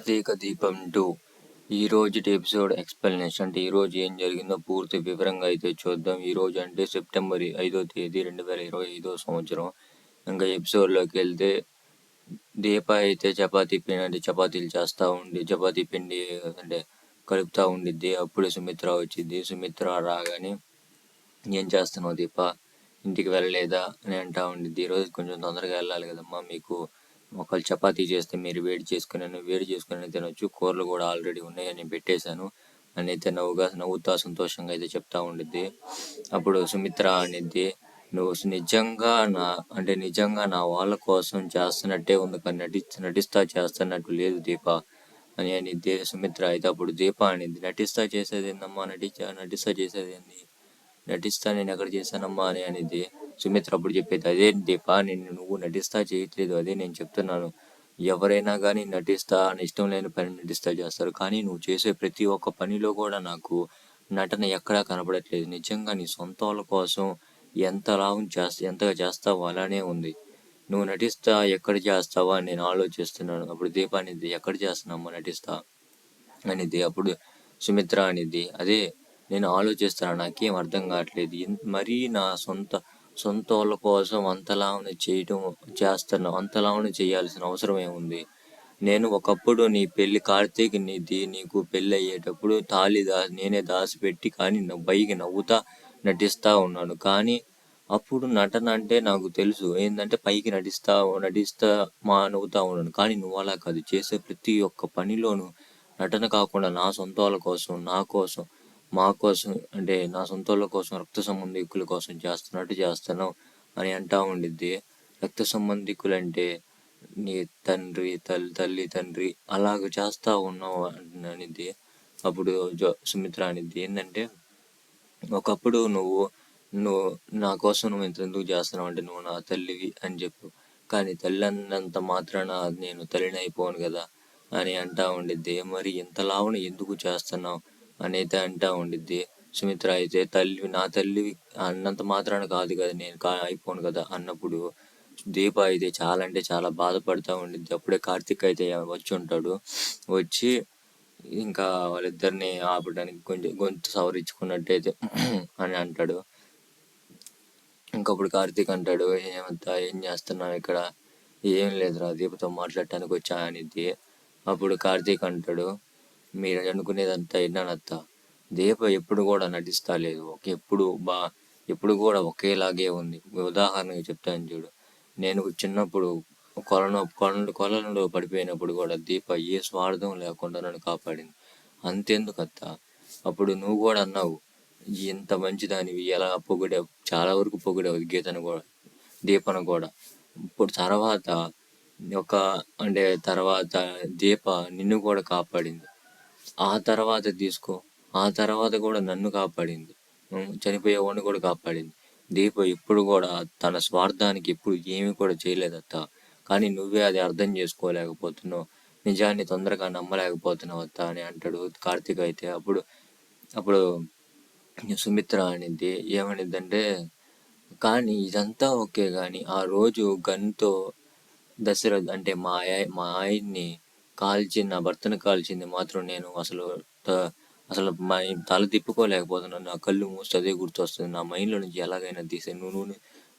కార్తీక దీపం 2 ఈ రోజుటి ఎపిసోడ్ ఎక్స్ప్లెనేషన్ అంటే ఈరోజు ఏం జరిగిందో పూర్తి వివరంగా అయితే చూద్దాం. ఈరోజు అంటే సెప్టెంబర్ 5వ తేదీ 2025 సంవత్సరం. ఇంకా ఎపిసోడ్లోకి వెళ్తే దీప అయితే చపాతీలు చేస్తూ ఉండి చపాతీ పిండి అంటే కలుపుతూ ఉండిద్ది. అప్పుడు సుమిత్ర వచ్చింది. సుమిత్ర రాగానే ఏం చేస్తున్నావు దీప, ఇంటికి వెళ్ళలేదా అని అంటూ ఉండిద్ది. ఈరోజు కొంచెం తొందరగా వెళ్ళాలి కదమ్మా, మీకు ఒకళ్ళు చపాతీ చేస్తే మీరు వేడి చేసుకుని తినొచ్చు, కూరలు కూడా ఆల్రెడీ ఉన్నాయి నేను పెట్టేశాను అని అయితే నవ్వుతా సంతోషంగా అయితే చెప్తా ఉండిద్ది. అప్పుడు సుమిత్ర అనిద్ది, నువ్వు నిజంగా నా వాళ్ళ కోసం చేస్తున్నట్టే ఉంది కానీ నటిస్తా చేస్తున్నట్టు లేదు దీప అని అనిద్ది సుమిత్ర. అయితే అప్పుడు దీప అనిద్ది, నటిస్తా చేసేది ఏందమ్మా, నటిస్తా చేసేది ఏంది, నటిస్తా నేను ఎక్కడ చేశానమ్మా అని అనిద్ది. సుమిత్ర అప్పుడు చెప్పేది, అదే దీప నువ్వు నటిస్తా చేయట్లేదు, అదే నేను చెప్తున్నాను. ఎవరైనా కానీ నటిస్తా అని ఇష్టం లేని పని నటిస్తా చేస్తారు, కానీ నువ్వు చేసే ప్రతి ఒక్క పనిలో కూడా నాకు నటన ఎక్కడా కనపడట్లేదు. నిజంగా నీ సొంత వాళ్ళ కోసం ఎంతగా చేస్తావో అలానే ఉంది. నువ్వు నటిస్తా ఎక్కడ చేస్తావా అని నేను ఆలోచిస్తున్నాను. అప్పుడు దీప అనిద్ది, ఎక్కడ చేస్తున్నామ్మా నటిస్తా అనిద్ది. అప్పుడు సుమిత్ర అనిద్ది, అదే నేను ఆలోచిస్తాను, నాకేం అర్థం కావట్లేదు, మరీ నా సొంత వాళ్ళ కోసం అంతలావున చేయాల్సిన అవసరం ఏముంది. నేను ఒకప్పుడు నీ పెళ్లి కార్తీక్ నీకు పెళ్ళి అయ్యేటప్పుడు నేనే దాచిపెట్టి కానీ పైకి నవ్వుతా నటిస్తా ఉన్నాను. కానీ అప్పుడు నటన అంటే నాకు తెలుసు ఏంటంటే పైకి నటిస్తా నవ్వుతా ఉన్నాను. కానీ నువ్వు అలా కాదు, చేసే ప్రతి ఒక్క పనిలోనూ నటన కాకుండా నా సొంత వాళ్ళ కోసం, మా కోసం అంటే నా సొంత వాళ్ళ కోసం, రక్త సంబంధికుల కోసం చేస్తున్నావు అని అంటా ఉండిద్ది. రక్త సంబంధికులు అంటే నీ తల్లి తండ్రి అలాగ చేస్తా ఉన్నావు అనిద్ది. అప్పుడు సుమిత్ర అనిద్ది, ఏంటంటే ఒకప్పుడు నువ్వు నా కోసం నువ్వు ఇంత ఎందుకు చేస్తున్నావు అంటే నువ్వు నా తల్లివి అని చెప్పు, కానీ తల్లి అన్నంత మాత్రాన నేను తల్లిని అయిపోను కదా అని అంటా ఉండిద్ది. మరి ఇంతలావున ఎందుకు చేస్తున్నావు అని అయితే అంటా ఉండిద్ది. సుమిత్ర అయితే నా తల్లి అన్నంత మాత్రాన కాదు కదా నేను అయిపోను కదా అన్నప్పుడు దీప అయితే చాలా అంటే చాలా బాధపడుతూ ఉండిద్ది. అప్పుడే కార్తీక్ అయితే వచ్చి ఉంటాడు. వచ్చి ఇంకా వాళ్ళిద్దరిని ఆపడానికి కొంచెం గొంతు సవరించుకున్నట్టయితే అని అంటాడు. ఇంకప్పుడు కార్తీక్ అంటాడు, ఏం చేస్తున్నావు ఇక్కడ, ఏం లేదురా దీపతో మాట్లాడటానికి వచ్చా అనిద్ది. అప్పుడు కార్తీక్ అంటాడు, మీరు అనుకునేదంతా విన్నానత్తా, దీప ఎప్పుడు కూడా నటిస్తా లేదు, ఎప్పుడు కూడా ఒకేలాగే ఉంది. ఉదాహరణకి చెప్తాను చూడు, నేను చిన్నప్పుడు కొలంలో పడిపోయినప్పుడు కూడా దీప ఏ స్వార్థం లేకుండా నన్ను కాపాడింది. అంతెందుకత్తా, అప్పుడు నువ్వు కూడా అన్నావు ఇంత మంచిదానివి, ఎలా పొగిడావు, చాలా వరకు పొగిడావు గీతను కూడా, దీపను కూడా. ఇప్పుడు తర్వాత దీప నిన్ను కూడా కాపాడింది. ఆ తర్వాత కూడా నన్ను కాపాడింది, చనిపోయేవాడిని కూడా కాపాడింది. దీప ఇప్పుడు కూడా తన స్వార్థానికి ఇప్పుడు ఏమీ కూడా చేయలేదత్త, కానీ నువ్వే అది అర్థం చేసుకోలేకపోతున్నావు, నిజాన్ని తొందరగా నమ్మలేకపోతున్నావు అత్త అని అంటాడు కార్తీక్. అయితే అప్పుడు సుమిత్ర అనిద్ది, ఏమనిద్దంటే, కానీ ఇదంతా ఓకే, కానీ ఆ రోజు గన్తో దశరథ్ అంటే మా ఆయన్ని నా భర్తను కాల్చింది మాత్రం నేను అసలు మా తల తిప్పుకోలేకపోతున్నాను. నా కళ్ళు మూస్తే అదే గుర్తొస్తుంది. నా మైండ్లో నుంచి ఎలాగైనా తీసే,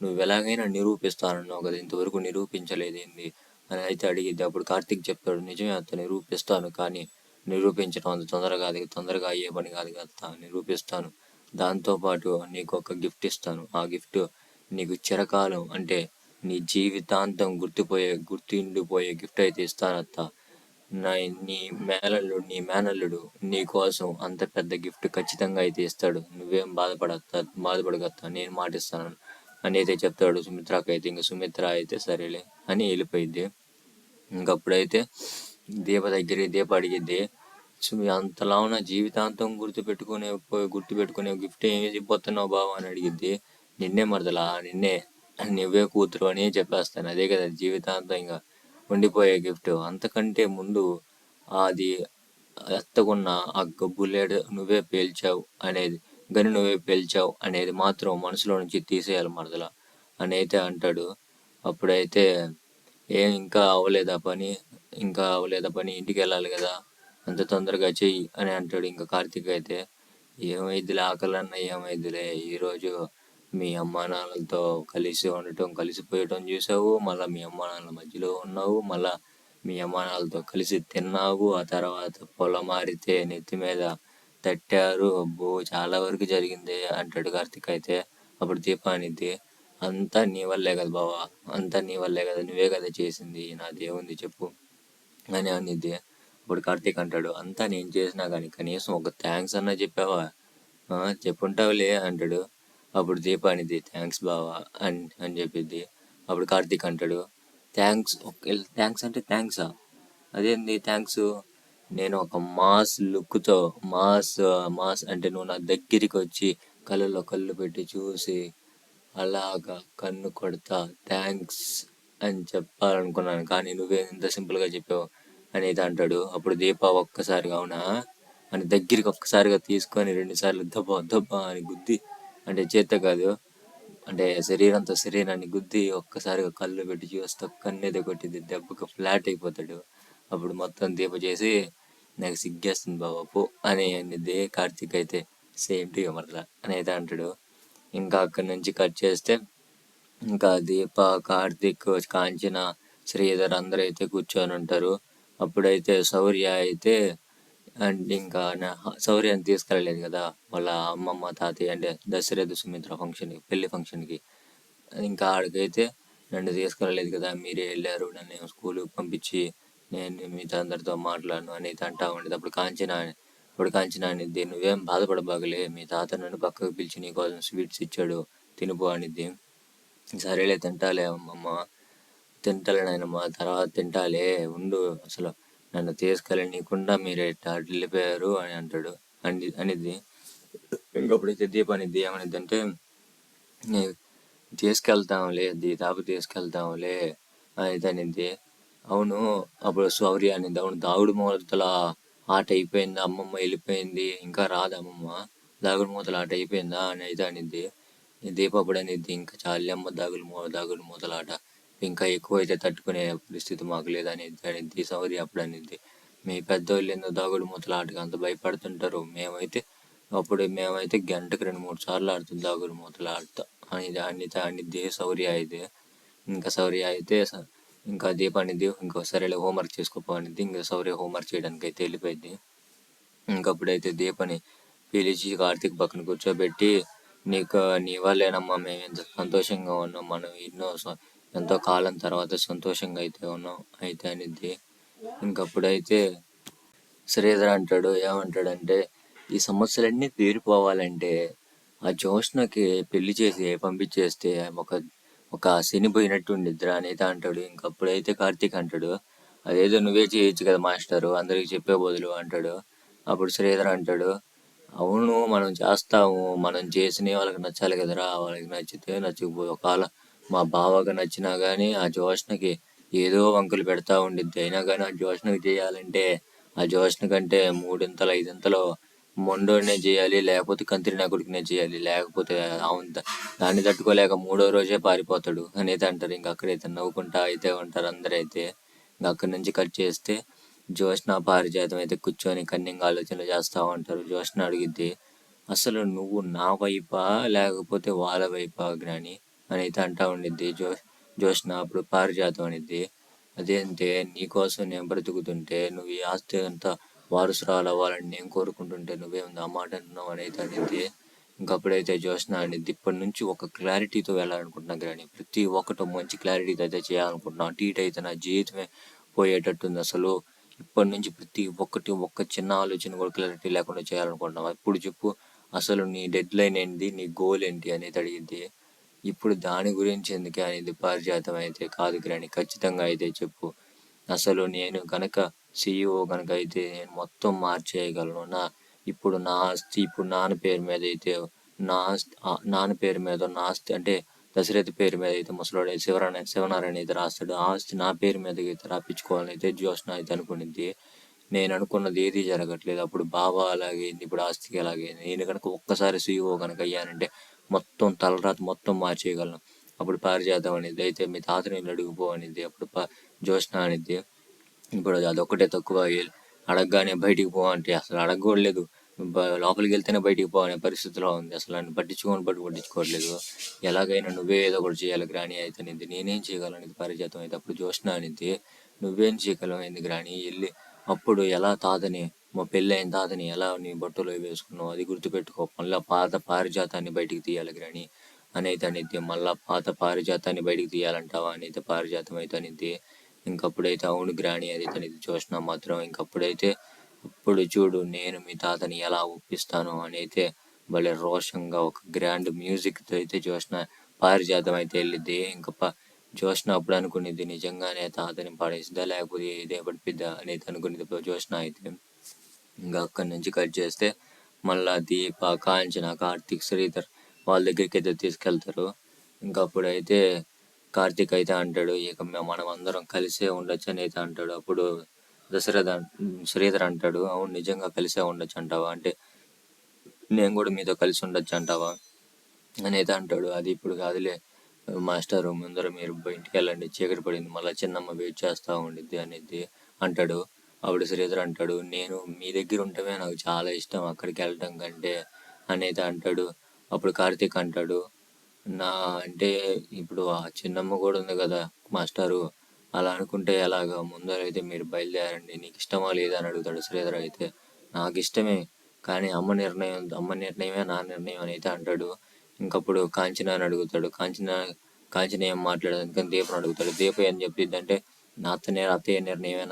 నువ్వు ఎలాగైనా నిరూపిస్తానన్నావు కదా, ఇంతవరకు నిరూపించలేదేంది అని అయితే అడిగిద్ది. అప్పుడు కార్తీక్ చెప్తాడు, నిజమే అత్త, నిరూపిస్తాను, కానీ నిరూపించడం అంత తొందరగా అయ్యే పని కాదు కదా, నిరూపిస్తాను. దాంతోపాటు నీకు ఒక గిఫ్ట్ ఇస్తాను. ఆ గిఫ్ట్ నీకు చిరకాలం అంటే నీ జీవితాంతం గుర్తుండిపోయే గిఫ్ట్ అయితే ఇస్తానత్త. నీ మేనల్లుడు నీ కోసం అంత పెద్ద గిఫ్ట్ ఖచ్చితంగా అయితే ఇస్తాడు, నువ్వేం బాధపడగత్తా, నేను మాటిస్తాను అని అయితే చెప్తాడు సుమిత్రకి. అయితే ఇంక సుమిత్ర అయితే సరేలే అని వెళ్ళిపోయింది. ఇంకప్పుడైతే దీప అడిగిద్ది, అంతలా ఉన్న జీవితాంతం గుర్తుపెట్టుకునే గిఫ్ట్ ఏమి చెప్పొస్తున్నావు బావ అని అడిగిద్ది. నిన్నే మరదలా, నువ్వే కూతురు అని చెప్పేస్తాను, అదే కదా జీవితాంతం ఇంకా ఉండిపోయే గిఫ్ట్. అంతకంటే ముందు అది ఎత్తకున్న ఆ బుల్లెట్ నువ్వే పేల్చావు అనేది మాత్రం మనసులో నుంచి తీసేయాలి మరదల అని అయితే అంటాడు. అప్పుడైతే ఇంకా అవ్వలేదా పని, ఇంకా లేదా పని, ఇంటికి వెళ్ళాలి కదా, అంత తొందరగా చెయ్యి అని అంటాడు. ఇంకా కార్తీక్ అయితే ఏమైద్దిలే ఆకలన్నా ఏమైద్దిలే, ఈరోజు మీ అమ్మా నాన్నలతో కలిసి ఉండటం కలిసిపోయటం చూసావు, మళ్ళీ మీ అమ్మా నాన్నల మధ్యలో ఉన్నావు, మళ్ళా మీ అమ్మా నాన్నలతో కలిసి తిన్నావు, ఆ తర్వాత పొలం మారితే నెత్తి మీద తట్టారు, అబ్బో చాలా వరకు జరిగింది అంటాడు కార్తీక్ అయితే. అప్పుడు దీప అనిద్ది, అంతా నీ వల్లే కదా బావా, అంతా నీ వల్లే కదా, నువ్వే కదా చేసింది, నాదేముంది చెప్పు అని అనిద్ది. ఇప్పుడు కార్తీక్ అంటాడు, అంతా నేను చేసినా కానీ కనీసం ఒక థ్యాంక్స్ అన్నా చెప్పావా, చెప్పుంటావులే అంటాడు. అప్పుడు దీప అనిద్ది, థ్యాంక్స్ బావా అని అని చెప్పిద్ది. అప్పుడు కార్తీక్ అంటాడు, థ్యాంక్స్ థ్యాంక్స్ అంటే థ్యాంక్సా, అదేంది థ్యాంక్స్, నేను ఒక మాస్ లుక్తో, మాస్ మాస్ అంటే నువ్వు నా దగ్గరికి వచ్చి కళ్ళలో కళ్ళు పెట్టి చూసి అలాగా కన్ను కొడతా థ్యాంక్స్ అని చెప్పాలనుకున్నాను, కానీ నువ్వే ఇంత సింపుల్గా చెప్పావు అనేది అంటాడు. అప్పుడు దీప ఒక్కసారిగా అవునా అని దగ్గరికి ఒక్కసారిగా తీసుకొని 2 సార్లు దబ్బా దబ్బా అని గుద్ది, అంటే చేత్తో కాదు, అంటే శరీరాన్ని గుద్ది ఒక్కసారిగా కళ్ళు పెట్టి చూస్తే కన్నేదో కొట్టింది, దెబ్బకు ఫ్లాట్ అయిపోతాడు. అప్పుడు మొత్తం దీప చేసి, నాకు సిగ్గేస్తుంది బాబా పో అని అనిద్ది. కార్తీక్ అయితే సేమ్ టు మరలా అని అయితే అంటాడు. ఇంకా అక్కడి నుంచి కట్ చేస్తే ఇంకా దీప, కార్తీక్, కాంచన, శ్రీధర్ అందరూ అయితే కూర్చొని ఉంటారు. అప్పుడైతే శౌర్య అయితే అండ్ ఇంకా శౌర్యాన్ని తీసుకెళ్ళలేదు కదా వాళ్ళ అమ్మమ్మ తాతయ్య, అంటే దశరథ సుమిత్ర ఫంక్షన్కి, పెళ్లి ఫంక్షన్కి. ఇంకా ఆడికైతే నన్ను తీసుకెళ్ళలేదు కదా, మీరే వెళ్ళారు, నన్ను స్కూల్కి పంపించి నేను మీతో అందరితో మాట్లాడను అనేది అంటా ఉండేది. అప్పుడు కాంచన అనిద్ది, నువ్వేం బాధపడబాగలే, మీ తాత నన్ను పక్కకు పిలిచి నీకోసం స్వీట్స్ ఇచ్చాడు, తినిపో అనిద్ది. సరేలే తింటాలే అమ్మమ్మ, తింటాలే నాయనమ్మ, తర్వాత తింటాలే ఉండు, అసలు నన్ను తీసుకెళ్ళనీయకుండా మీరు ఎట్లా వెళ్ళిపోయారు అని అంటాడు అనిద్ది. ఇంకప్పుడైతే దీప అనిద్ది ఏమనిద్ది అంటే, తీసుకెళ్తాంలే దాపు తీసుకెళ్తాంలే అనేది అనిద్ది. అవును, అప్పుడు శౌర్య అనిద్ది, అవును దాగుడు మూతల ఆట అయిపోయిందా, అమ్మమ్మ వెళ్ళిపోయింది ఇంకా రాదు అమ్మమ్మ, దాగుడు మూతల ఆట అయిపోయిందా అని అయితే అనిద్ది. దీప అప్పుడు అనిద్ది, ఇంకా చాలమ్మ దాగుడు మూతల ఆట, ఇంకా ఎక్కువ అయితే తట్టుకునే పరిస్థితి మాకు లేదని అనిద్ది. శౌర్య అప్పుడు అనిద్ది, మీ పెద్దోళ్ళు ఎందుకు దాగుడు మూతల ఆటకి అంత భయపడుతుంటారు, మేమైతే గంటకు 2-3 సార్లు ఆడుతుంది దాగుడు మూతల ఆట అనిద్ది శౌర్య అయితే. ఇంకా శౌర్య అయితే ఇంకా దీప అనిద్ది, ఇంకో సరేలే హోంవర్క్ చేసుకోపో అనిద్ది. ఇంకా శౌర్య హోంవర్క్ చేయడానికి అయితే వెళ్ళిపోయింది. ఇంకప్పుడైతే దీపని పిలిచి కార్తీక్ పక్కన కూర్చోబెట్టి, నీ వల్లేనమ్మా మేము ఎంత సంతోషంగా ఉన్నాం, మనం ఎంతో కాలం తర్వాత సంతోషంగా అయితే ఉన్నాం అయితే అనిద్ది. ఇంకప్పుడైతే శ్రీధర్ అంటాడు, ఏమంటాడంటే, ఈ సమస్యలన్నీ తీరిపోవాలంటే ఆ జ్యోత్స్నకి పెళ్లి చేసి పంపించేస్తే ఒక ఒక శని పోయినట్టు ఉండిద్దిరా అనేది అంటాడు. ఇంకప్పుడైతే కార్తీక్ అంటాడు, అదేదో నువ్వే చేయొచ్చు కదా మాస్టరు, అందరికి చెప్పే బదులు అంటాడు. అప్పుడు శ్రీధర్ అంటాడు, అవును మనం చేస్తాము, మనం చేసినవి వాళ్ళకి నచ్చాలి కదరా, వాళ్ళకి నచ్చితే నచ్చకపోతే, ఒకవేళ మా బావగా నచ్చినా కానీ ఆ జ్యోత్స్నకి ఏదో వంకలు పెడతా ఉండిద్ది, అయినా కానీ ఆ జ్యోత్స్నకి చేయాలంటే ఆ జ్యోత్స్న కంటే 3 5 మొండోడినే చేయాలి, లేకపోతే కంత్రి నా కొడుకునే చేయాలి, లేకపోతే దాన్ని తట్టుకోలేక 3వ రోజే పారిపోతాడు అనేది అంటారు. ఇంకా అక్కడైతే నవ్వుకుంటా అయితే ఉంటారు అందరైతే. ఇంకా అక్కడి నుంచి కట్ చేస్తే జ్యోత్స్న, పారిజాతం అయితే కూర్చొని కన్నింగ్ ఆలోచనలు చేస్తూ ఉంటారు. జ్యోత్స్న అడిగిద్ది, అసలు నువ్వు నా వైపా లేకపోతే వాళ్ళ వైపా జ్ఞాని అని అయితే అంటా ఉండిద్ది జ్యోత్స్న. అప్పుడు పారిజాతం అనిద్ది, అదేంటే నీకోసం నేను బ్రతుకుతుంటే నువ్వు ఈ ఆస్తి అంతా వారసురాలు అవ్వాలని నేను కోరుకుంటుంటే నువ్వేముంది ఆ మాట అంటున్నావు అని అయితే అనిద్ది. ఇంకప్పుడైతే జ్యోత్స్న అనిద్ది, ఇప్పటి నుంచి ఒక క్లారిటీతో వెళ్ళాలనుకుంటున్నాను కానీ ప్రతి ఒక్కటి మంచి క్లారిటీతో అయితే చేయాలనుకుంటున్నాను, అటు ఇటు అయితే నా జీవితమే పోయేటట్టుంది, అసలు ఇప్పటి నుంచి ప్రతి ఒక్కటి ఒక్క చిన్న ఆలోచన కూడా క్లారిటీ లేకుండా చేయాలనుకుంటున్నావు, ఇప్పుడు చెప్పు అసలు నీ డెడ్ లైన్ ఏంటి, నీ గోల్ ఏంటి అనేది అడిగింది. ఇప్పుడు దాని గురించి ఎందుకే అనేది పారిజాతం అయితే, కాదు గ్రాని ఖచ్చితంగా అయితే చెప్పు, అసలు నేను కనుక CEO కనుక అయితే నేను మొత్తం మార్చేయగలను, ఇప్పుడు నా ఆస్తి ఇప్పుడు నాన్న పేరు మీద అయితే నాన్న పేరు మీద నా ఆస్తి, అంటే దశరథి పేరు మీద అయితే ముసలోడు శివనారాయణ అయితే రాస్తాడు, ఆ ఆస్తి నా పేరు మీద అయితే రాపించుకోవాలని అయితే జ్యోత్స్న అయితే అనుకునిద్ది. నేను అనుకున్నది ఏది జరగట్లేదు, అప్పుడు బాబా అలాగైంది, ఇప్పుడు ఆస్తికి అలాగైంది, నేను కనుక ఒక్కసారి CEO కనుక అయ్యానంటే మొత్తం తలరాత మొత్తం మార్చేయగలను. అప్పుడు పారిజాతం అనేది, అయితే మీ తాతని అడుగుపో అనేది. అప్పుడు జ్యోత్స్న అనేది, ఇప్పుడు అదొక్కటే తక్కువ. అడగగానే బయటికి పో అంటే అసలు అడగకూడలేదు. లోపలికి వెళ్తేనే బయటికి పో అనే పరిస్థితిలో ఉంది. అసలు నన్ను పట్టించుకోవట్లేదు. ఎలాగైనా నువ్వే ఏదో ఒకటి చేయాలి గ్రాని అయితే అనింది. నేనేం చేయగలను అనేది పారిజాతం అయితే. అప్పుడు జ్యోత్స్న అనింది, నువ్వేం చేయగలవు అయింది గ్రాని. వెళ్ళి అప్పుడు ఎలా తాతని, మా పెళ్ళైన తాతని ఎలా నీ బొట్టలో వేసుకున్నావు అది గుర్తుపెట్టుకో. మళ్ళీ పాత పారిజాతాన్ని బయటికి తీయాలి గ్రాని అని అయితే అనిద్ది. మళ్ళా పాత పారిజాతాన్ని బయటికి తీయాలంటావా అని అయితే పారిజాతం అయితే అనిద్ది. ఇంకప్పుడైతే అవును గ్రాని అది తనది చూసినా మాత్రం. ఇంకప్పుడైతే ఇప్పుడు చూడు నేను మీ తాతని ఎలా ఒప్పిస్తాను అని అయితే భలే రోషంగా ఒక గ్రాండ్ మ్యూజిక్తో అయితే జ్యోత్స్న పారిజాతం అయితే వెళ్ళిద్ది. ఇంకా జ్యోత్స్న అప్పుడు అనుకునేది నిజంగానే తాతని పాడేసిద్దా లేకపోతే ఇదే పడిపిద్దా అనేది అనుకునేది జ్యోత్స్న అయితే. ఇంకా అక్కడి నుంచి కట్ చేస్తే మళ్ళా దీప, కాంచన, కార్తీక్, శ్రీధర్ వాళ్ళ దగ్గరికి అయితే తీసుకెళ్తారు. ఇంకా అప్పుడైతే కార్తీక్ అయితే అంటాడు, ఇక మనం అందరం కలిసే ఉండొచ్చు అని అయితే అంటాడు. అప్పుడు శ్రీధర్ అంటాడు, అవును నిజంగా కలిసే ఉండొచ్చు అంటావా అంటే, నేను కూడా మీతో కలిసి ఉండొచ్చు అంటావా అని అయితే అంటాడు. అది ఇప్పుడు కాదులే మాస్టర్, ముందర మీరు ఇంటికి వెళ్ళండి, చీకటి పడింది, మళ్ళీ చిన్నమ్మ వెయిట్ చేస్తూ ఉండిద్ది అనేది అంటాడు. అప్పుడు శ్రీధర్ అంటాడు, నేను మీ దగ్గర ఉంటమే నాకు చాలా ఇష్టం అక్కడికి వెళ్ళడం కంటే అనేది అంటాడు. అప్పుడు కార్తీక్ అంటాడు, నా అంటే ఇప్పుడు ఆ చిన్నమ్మ కూడా ఉంది కదా మాస్టారు, అలా అనుకుంటే ఎలాగా, ముందరైతే మీరు బయలుదేరండి, నీకు ఇష్టమా లేదా అని అడుగుతాడు శ్రీధర్ అయితే. నాకు ఇష్టమే, కానీ అమ్మ నిర్ణయమే నా నిర్ణయం అని అయితే అంటాడు. ఇంకప్పుడు కాంచన అని అడుగుతాడు. కాంచన ఏం మాట్లాడదు, అందుకని దీపని అడుగుతాడు. దీప ఏం చెప్పిద్ది అంటే, అత్తయ్య నిర్ణయమే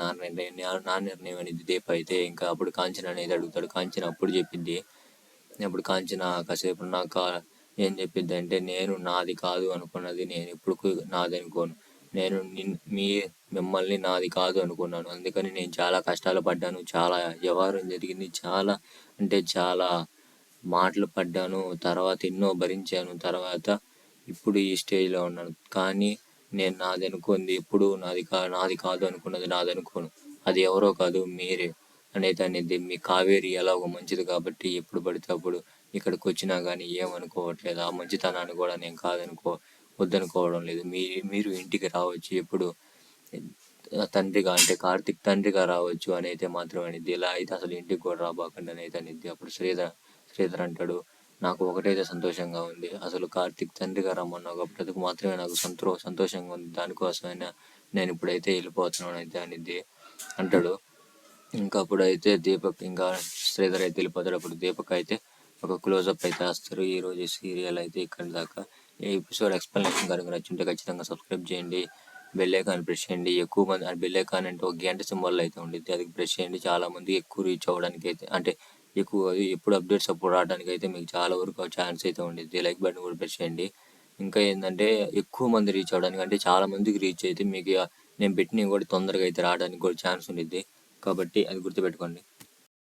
నా నిర్ణయం అనేది దీప అయితే. ఇంకా అప్పుడు కాంచన అనేది అడుగుతాడు. కాంచన అప్పుడు చెప్పిద్ది, అప్పుడు కాంచన కాసేపు ఉన్నాక ఏం చెప్పిద్ది అంటే, నేను నాది కాదు అనుకున్నది నేను ఎప్పుడు నాది అనుకోను. నేను మిమ్మల్ని నాది కాదు అనుకున్నాను. అందుకని నేను చాలా కష్టాలు పడ్డాను, చాలా వ్యవహారం జరిగింది, చాలా అంటే చాలా మాటలు పడ్డాను, తర్వాత ఎన్నో భరించాను, తర్వాత ఇప్పుడు ఈ స్టేజ్లో ఉన్నాను. కానీ నేను నాది అనుకుంది ఎప్పుడు నాది కాదు అనుకున్నది నాది అనుకోను. అది ఎవరో కాదు మీరే అనేది అనేది. మీ కావేరి ఎలాగో మంచిది కాబట్టి ఎప్పుడు పడితే అప్పుడు ఇక్కడికి వచ్చినా కానీ ఏమనుకోవట్లేదు. ఆ మంచితనాన్ని కూడా నేను వద్దనుకోవడం లేదు. మీరు ఇంటికి రావచ్చు, ఎప్పుడు తండ్రిగా అంటే కార్తీక్ తండ్రిగా రావచ్చు అని అయితే మాత్రం అనిద్ది. ఇలా అయితే అసలు ఇంటికి కూడా రాబాకండి అని అయితే అనిద్ది. అప్పుడు శ్రీధర్ అంటాడు, నాకు ఒకటైతే సంతోషంగా ఉంది, అసలు కార్తీక్ తండ్రిగా రమ్మన్నావు కాబట్టి అది మాత్రమే నాకు సంతోషంగా ఉంది, దానికోసమైనా నేను ఇప్పుడైతే వెళ్ళిపోతున్నాను అయితే అనిద్ది అంటాడు. ఇంకా అప్పుడైతే దీపక్ ఇంకా శ్రీధర్ అయితే వెళ్ళిపోతాడు. అప్పుడు దీపక్ అయితే ఒక క్లోజప్ అయితే వేస్తారు. ఈరోజు సీరియల్ అయితే ఇక్కడి దాకా. ఈ ఎపిసోడ్ ఎక్స్ప్లెనేషన్ కనుక నచ్చుంటే ఖచ్చితంగా సబ్స్క్రైబ్ చేయండి, బెల్ ఐకాన్ ప్రెస్ చేయండి. ఎక్కువ మంది బెల్ ఐకాన్ అంటే ఒక గంట సింబల్ అయితే ఉండిద్ది, అది ప్రెస్ చేయండి. చాలా మంది ఎక్కువ రీచ్ అవ్వడానికి అయితే అంటే ఎక్కువ ఎప్పుడు అప్డేట్స్ అప్పుడు రావడానికి అయితే మీకు చాలా వరకు ఛాన్స్ అయితే ఉండిద్ది. లైక్ బటన్ కూడా ప్రెస్ చేయండి. ఇంకా ఏంటంటే ఎక్కువ మంది రీచ్ అవ్వడానికి అంటే చాలా మందికి రీచ్ అయితే మీకు నేను పెట్టినవి కూడా తొందరగా అయితే రావడానికి కూడా ఛాన్స్ ఉండిద్ది. కాబట్టి అది గుర్తుపెట్టుకోండి.